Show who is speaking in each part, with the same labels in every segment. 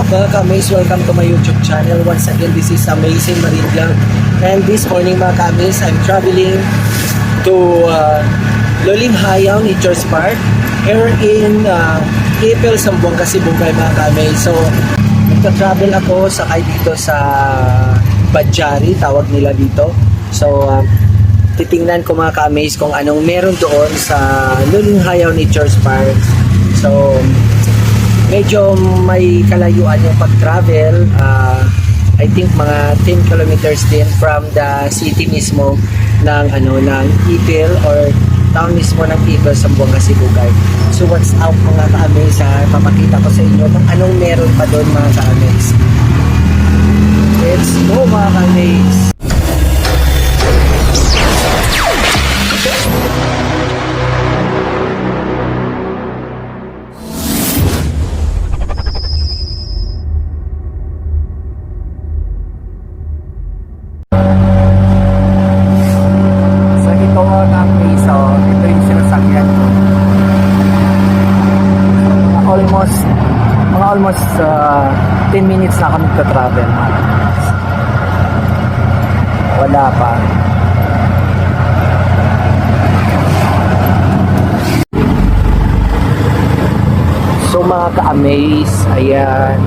Speaker 1: Mga ka-amaze, welcome to my YouTube channel. Once again, this is Amazing Marine Vlog. And this morning mga ka-amaze, I'm traveling to Loling Hayao Nature's Park here in Ipil, Zamboanga, Sibugay mga ka-amaze. So, nagta-travel ako sakay dito sa Badjari, tawag nila dito. So, titingnan ko mga ka-amaze kung anong meron doon sa Loling Hayao Nature's Park. So, medyo may kalayuan yung pag-travel. I think mga 10 kilometers din from the city mismo ng Ipil or town mismo ng Ipil, Zamboanga, Sibugay. So what's up mga ka-amaze, papakita ko sa inyo kung anong meron pa doon mga ka-amaze. Let's go mga ka-amaze. Almost 10 minutes na kami ka-travel. Wala pa. So mga ka-amaze, ayan.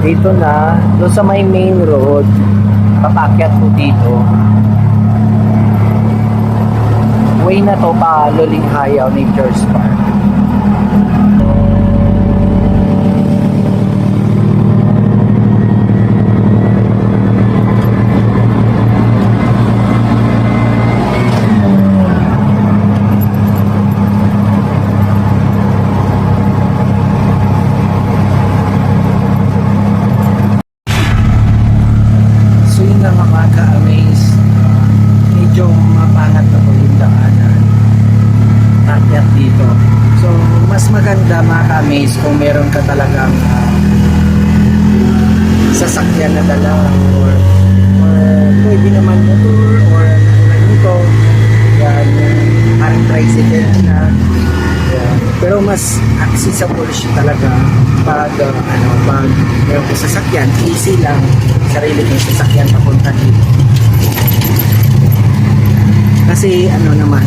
Speaker 1: Dito na, doon sa may main road, papakyat ko dito. Way na to pa Loling Hayao Nature's Park. Maganda mga ka-amaze kung meron ka talagang sasakyan na dala or pwede naman motor or ito yan, parang tricycle na yan. Pero mas accessible siya talaga pag pag meron ka sasakyan, easy lang sarili ng sasakyan papunta dito kasi naman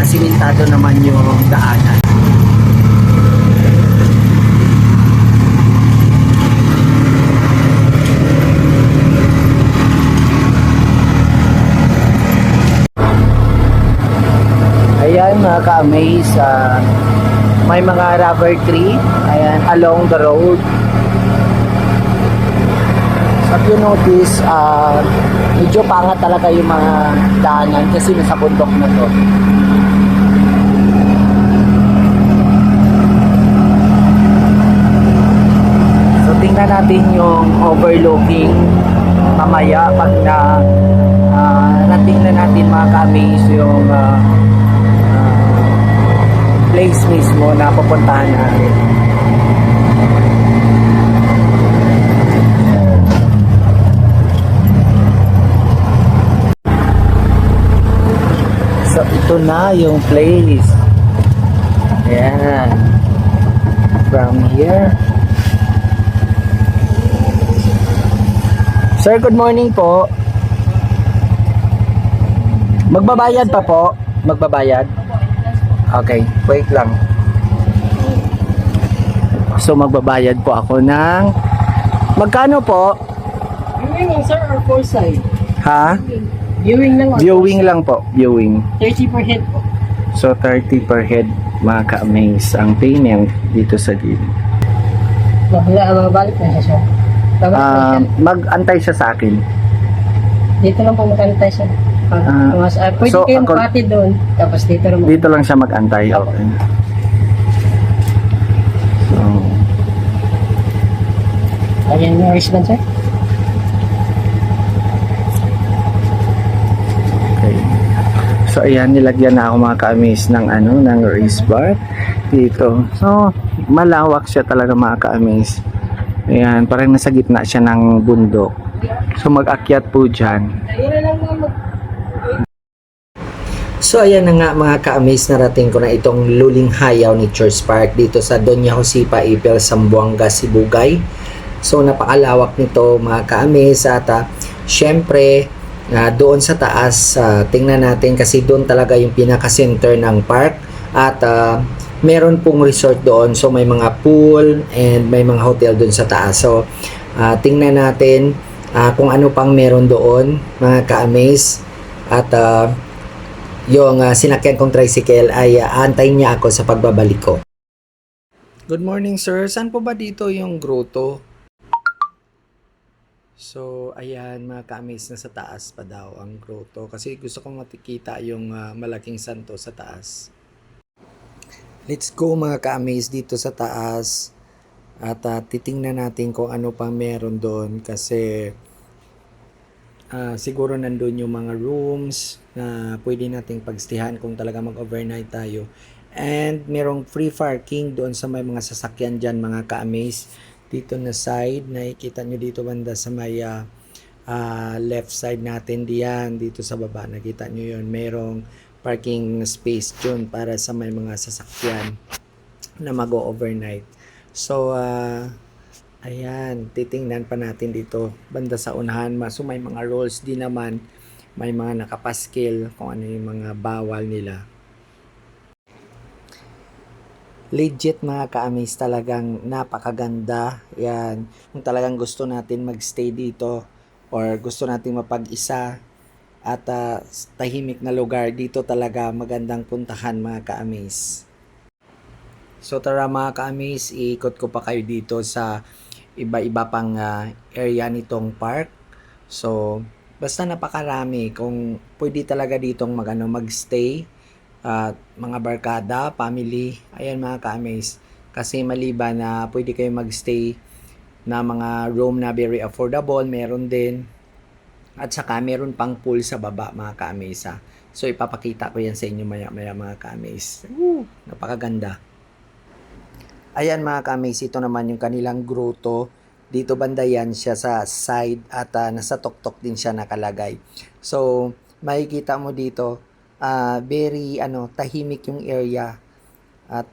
Speaker 1: simentado naman yung daanan. Ayan mga ka-amaze, may mga rubber tree ayan along the road. So if you notice, medyo pangat talaga yung mga daanan kasi nasa bundok na to. So tingnan natin yung overlooking mamaya pag natingnan natin mga ka-amaze yung place mismo na pupuntahan natin. So ito na yung place. Ayan. From here. Sir, good morning po. Magbabayad pa po? Magbabayad? Okay, wait lang. So magbabayad po ako ng magkano po?
Speaker 2: Viewing lang sir or foresight?
Speaker 1: Ha?
Speaker 2: Viewing lang.
Speaker 1: Viewing lang po, viewing.
Speaker 2: 30 per head po.
Speaker 1: So 30 per head mga ka-amaze ang payment dito sa deal.
Speaker 2: Mabalik na siya sir.
Speaker 1: Mag-antay siya sa akin.
Speaker 2: Dito lang po mag-antay siya. Pwede
Speaker 1: so,
Speaker 2: kayong pati doon, tapos dito lang.
Speaker 1: Dito lang siya mag-antay. Okay. So,
Speaker 2: ayan yung wristband sir.
Speaker 1: okay. So ayan, nilagyan na ako mga ka-amaze ng ng wristband.
Speaker 3: dito. So, malawak siya talaga mga ka-amaze. Ayan, parang nasa gitna siya ng bundok. So, mag-akyat po dyan.
Speaker 1: So ayan na nga mga ka-amaze, narating ko na itong Luling Hayaw Nature's Park dito sa Doña Josipa Ipil, Zamboanga, Sibugay. So napakalawak nito mga ka-amaze at syempre doon sa taas tingnan natin kasi doon talaga yung pinaka-center ng park at meron pong resort doon, so may mga pool and may mga hotel doon sa taas. So tingnan natin kung ano pang meron doon mga ka-amaze at yung sinakyan kong tricycle ay antayin niya ako sa pagbabalik ko. Good morning sir, saan po ba dito yung grotto? So ayan mga ka-amaze, na sa taas pa daw ang grotto kasi gusto kong makikita yung malaking santo sa taas. Let's go mga ka-amaze dito sa taas at titingnan natin kung ano pang meron doon kasi siguro nandun yung mga rooms na pwede nating pagstihan kung talaga mag-overnight tayo. And merong free parking doon sa may mga sasakyan dyan mga ka-amaze. Dito na side, nakikita nyo dito banda sa may left side natin diyan, dito sa baba, nakita nyo yun. Merong parking space dyan para sa may mga sasakyan na mag-overnight. So, ayan, titingnan pa natin dito banda sa unahan. So may mga rules din naman, may mga nakapaskil kung ano yung mga bawal nila. Legit mga ka-amaze, talagang napakaganda. Yan, kung talagang gusto natin magstay dito or gusto natin mapag-isa at tahimik na lugar, dito talaga magandang puntahan mga ka-amaze. So tara mga ka-amaze, iikot ko pa kayo dito sa iba-iba pang area nitong park. So, basta napakarami. Kung pwede talaga ditong magstay at mga barkada, family, ayan mga ka-amaze. Kasi maliban na pwede kayo magstay na mga room na very affordable, meron din. At saka meron pang pool sa baba mga ka-amaze. So, ipapakita ko yan sa inyo maya-maya mga ka-amaze. Napakaganda. Ayan mga ka-amaze, ito naman yung kanilang grotto. Dito banda yan siya sa side at nasa tuktok din siya nakalagay. So, makikita mo dito, very tahimik yung area at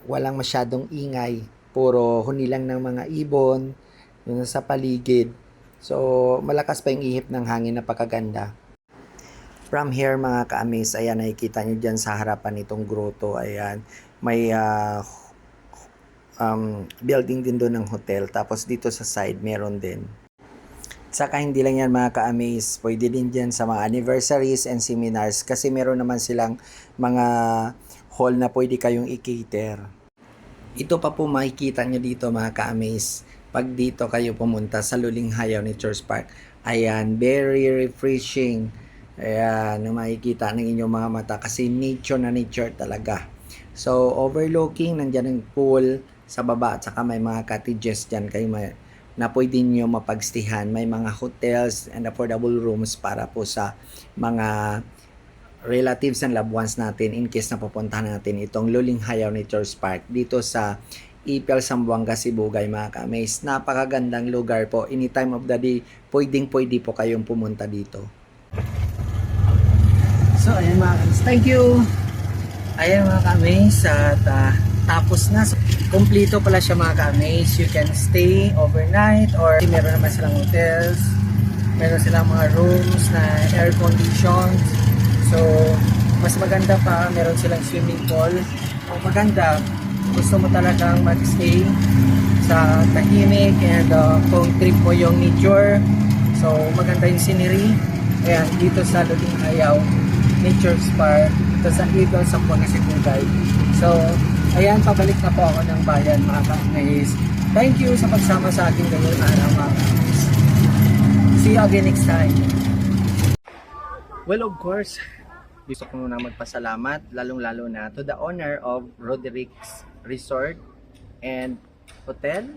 Speaker 1: walang masyadong ingay. Puro huni lang ng mga ibon yung sa paligid. So, malakas pa yung ihip ng hangin, napakaganda. From here mga ka-amaze, ayan, nakikita nyo dyan sa harapan nitong grotto. Ayan, may building din doon ng hotel. Tapos dito sa side meron din. Saka hindi lang yan mga ka-amaze, pwede din dyan sa mga anniversaries and seminars kasi meron naman silang mga hall na pwede kayong i-cater. Ito pa po makikita nyo dito mga ka-amaze pag dito kayo pumunta sa Luling Hayaw Nature's Park. Ayan, very refreshing. Ayan, makikita ng inyong mga mata kasi nature na nature talaga. So overlooking, nandyan ang pool sa baba at saka may mga cottages dyan kayo na pwede nyo mapagstihan. May mga hotels and affordable rooms para po sa mga relatives and loved ones natin in case na pupuntahan natin itong Luling Hayaw Nature's Park dito sa Ipil, Zamboanga, Sibugay mga ka-amaze. Napakagandang lugar po. Any time of the day, pwede po kayong pumunta dito. So ayan mga ka-amaze, thank you! Ayan mga ka-amaze at tapos na. So, kumplito pala siya mga ka-amaze. You can stay overnight or meron naman silang hotels. Meron silang mga rooms na air conditioned. So, mas maganda pa. Meron silang swimming pool. Kung maganda, gusto mo talagang mag-stay sa tahimik and kung trip mo yung nature. So, maganda yung scenery. Ayan, dito sa Luling Hayaw Nature's Park. Dito sa Ipil, Zamboanga, Sibugay. So, ayan, pabalik na po ako ng bayan mga ka-amaze. Thank you sa pagsama sa akin ngayong araw mga ka-amaze. See you again next time. Well, of course, gusto ko muna magpasalamat lalong-lalo na to the owner of Roderick's Resort and Hotel.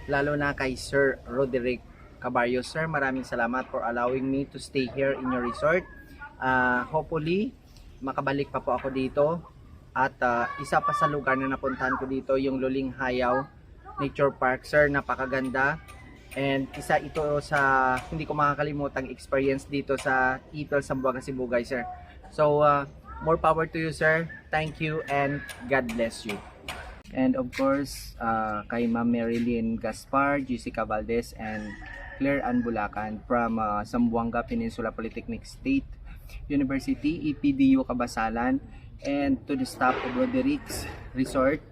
Speaker 1: Lalo na kay Sir Roderick Cabarrio. Sir, maraming salamat for allowing me to stay here in your resort. Hopefully, makabalik pa po ako dito
Speaker 3: At isa pa sa lugar na napuntahan ko dito, yung Luling Hayaw Nature Park, sir. Napakaganda. And isa ito sa hindi ko makakalimutang experience dito sa Ipil, Zamboanga, Cebu, guys, sir. So, more power to you, sir. Thank you and God bless you. And of course, kay Ma'am Marilyn Gaspar, Jessica Valdez, and Claire Ann Bulacan from Zamboanga Peninsula Polytechnic State University, EPDU Kabasalan, and to the staff of Roderick's Resort,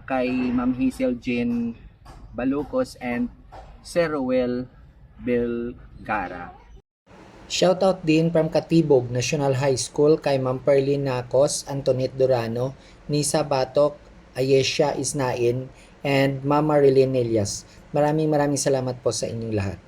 Speaker 3: kay Ma'am Hazel Jane Balucos and Seruel Belgara.
Speaker 1: Shoutout din from Katibog National High School kay Ma'am Perlin Nacos, Antoinette Durano, Nisa Batok, Ayesha Isnain, and Ma'am Marilyn Elias. Maraming salamat po sa inyong lahat.